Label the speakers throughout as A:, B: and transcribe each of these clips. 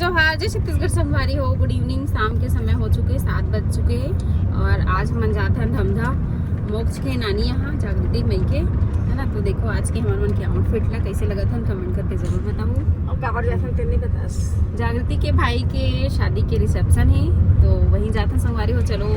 A: जोहार, जय छत्तीसगढ़ संगवारी हो। गुड इवनिंग, शाम के समय हो चुके 7 बज चुके और आज मन जाते हैं धमधा मोक्ष के नानी यहाँ जागृति मई के, है ना। तो देखो आज के हमारे मन के आउटफिट ला कैसे लगा था कमेंट करके जरूर बताओ।
B: और काबर जासन तेने बता।
A: जागृति के भाई के शादी के रिसेप्शन है तो वहीं जाते हैं संगवारी हो। चलो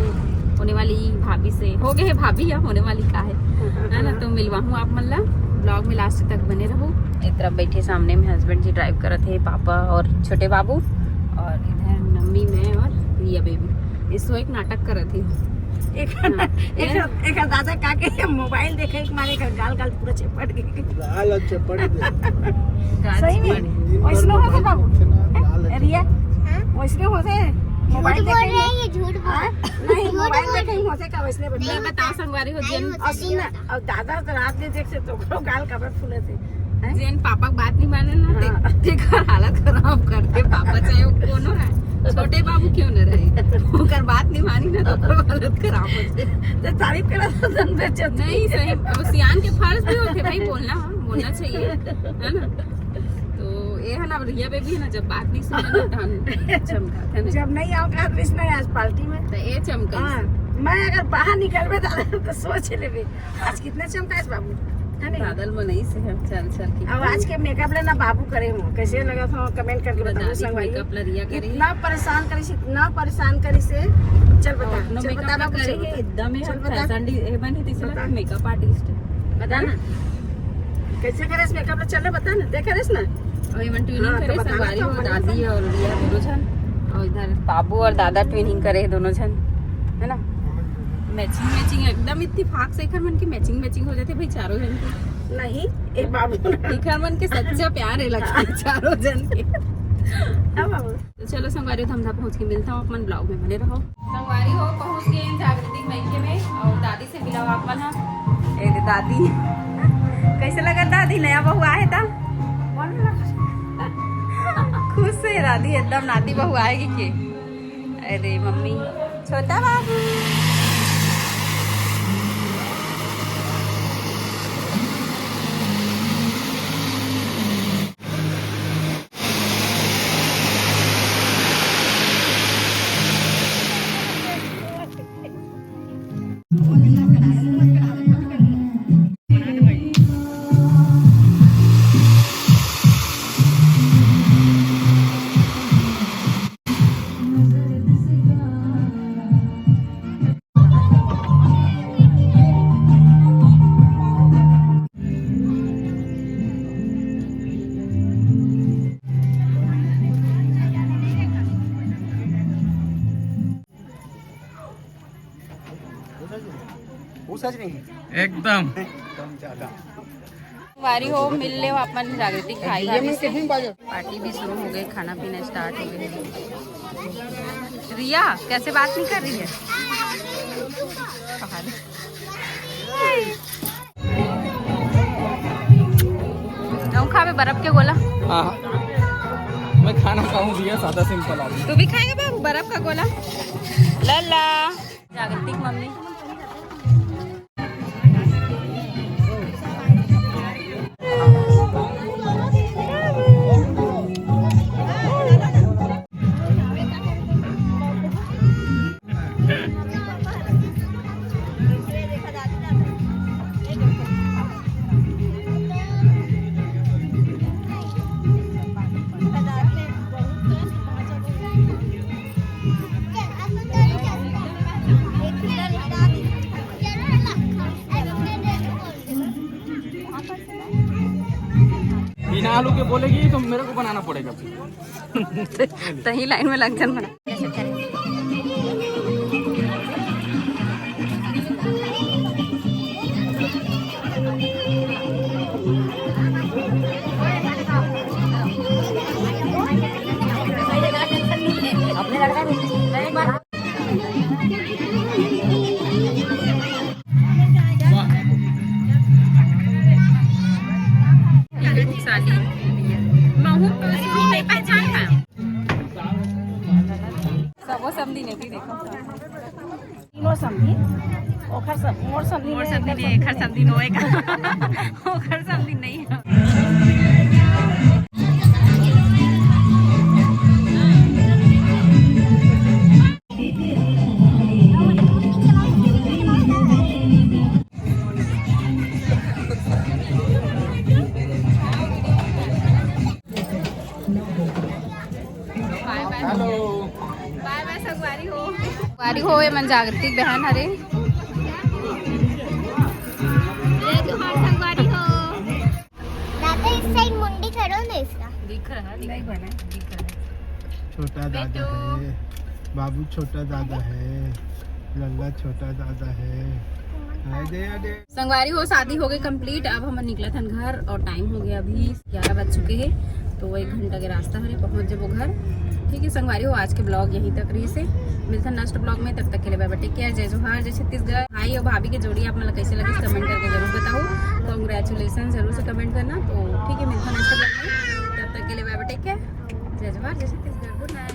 A: होने वाली भाभी से हो गए है भाभी या होने वाली का है ना। तो मिलवा हूँ आप मन ला, ब्लॉग में लास्ट तक बने रहो। एक तरफ बैठे सामने में हस्बैंड जी ड्राइव कर थे, पापा और छोटे बाबू, और इधर मम्मी मैं और रिया बेबी। इसको एक नाटक कर रही थी।
B: एक दादा काके मोबाइल देखे एक मारे का गाल गाल पूरा चपट गई।
C: गाल चपट गई।
B: सही में वैसनो होते बाबू रिया, वैसनो होते मोबाइल देखे ये झूठ नहीं, मोबाइल देखे होते का वैसने
A: बता संगवारी हो जेन
B: असुन। और दादा तो रात में देख से तो गाल काबर फूले थे।
A: जेन पापा बात नहीं माने ना देखकर हालत खराब करते पापा, चाहे वो कोनो है छोटे बाबू क्यों न रहे, ओकर बात नहीं मानी ना तो हालत खराब होते।
B: तो तारीफ करा तो जन बेचत
A: नहीं सही, और सियान के फर्ज भी होते भाई, बोलना चाहिए, है ना। तो ये है ना रिया बेबी है ना, जब बात नहीं सुने ना ढंग चमका है ना।
B: जब नहीं आओ का कृष्ण आज पार्टी में
A: तो ये चमका।
B: मैं अगर बाहर निकलबे तो सोच लेबे आज कितना चमका है बाबू, है नहीं।
A: बादल में नहीं से चल की।
B: अब आज के मेकअप लेना बाबू करे हूँ, कैसे लगा था कमेंट करके बताओ संगवारी।
A: मेकअप ला रिया करे,
B: इतना परेशान करी से, इतना परेशान करी से। चल बता, चल बता बाबू,
A: करे एकदम
B: चल बता।
A: फैशन डी बनी थी इसलिए मेकअप आर्टिस्ट
B: बता ना कैसे करे इस मेकअप चल बता ना, देख रेस ना।
A: और इवन ट्विनिंग करे संगवारी हो, दादी और रिया दोनों जन, और इधर बाबू और दादा ट्विनिंग करे दोनों जन, है ना। मैचिंग एकदम इत्तेफाक से इखर मन की मैचिंग हो जाती भाई चारों जन की।
B: नहीं एक बाबू
A: इखर मन के सच्चा प्यार है लगता है चारों जन के।
B: बाबू
A: तो चलो संगवारी हो, धमधा पहुँच के मिलता हूँ, अपन ब्लॉग में बने रहो। संगवारी हो पहुँच गए जागृति मैके में और दादी से मिला आप मन। दादी कैसे लगा दादी, नया बहू आए था खुश से दादी एकदम, नाती बहू आएगी के। अरे मम्मी छोटा बाबू
C: एकदम
A: वारी हो मिल ले हो अपन जागृति खाई पार्टी भी शुरू हो गई, खाना पीना स्टार्ट हो गया। रिया कैसे बात नहीं कर रही है, खा में बर्फ के गोला।
C: हाँ मैं खाना खाऊं दिया सादा सिंपल आदमी।
A: तू भी खाएगा बाबू बर्फ का गोला। लल्ला जागृति की मम्मी
C: बिना आलू के बोलेगी तो मेरे को बनाना पड़ेगा।
A: तही लाइन में लग जान बना। अपने लड़का सबो समझी नहीं देखो
B: तीनों समझी ओखर सब मोर समझी
A: नहीं एखर समझी नोएगा ओखर समझी नहीं है।
C: हेलो
A: बाय बाय संगवारी हो। संगवारी हो ये मन जागृति बहन हरे। जय जोहार संगवारी हो।
D: दादा इस साइड मुंडी करो ना इसका।
A: दिख रहा है।
E: छोटा दादा है, बाबू छोटा दादा है, लल्ला छोटा दादा है।
A: संगवारी हो शादी हो गई कंप्लीट। अब हम निकला था घर और टाइम हो गया अभी 11 बज चुके हैं, तो 1 घंटा के रास्ता है पहुंच जब वो घर। ठीक है संगवारी हो, आज के ब्लॉग यहीं तक रही से मिलता है नेक्स्ट ब्लॉग में। तब तक के लिए बाय बाय, टेक केयर, जय जोहार, जय छत्तीसगढ़। भाई और भाभी की जोड़ी आप मतलब कैसे लगी कमेंट करके जरूर बताओ। कॉन्ग्रेचुलेसन जरूर से कमेंट करना। तो ठीक है मिलता है नेक्स्ट ब्लॉग में, तब तक के लिए बाय बाय, टेक केयर, जय जोहार, जय छत्तीसगढ़, गुड नाइट।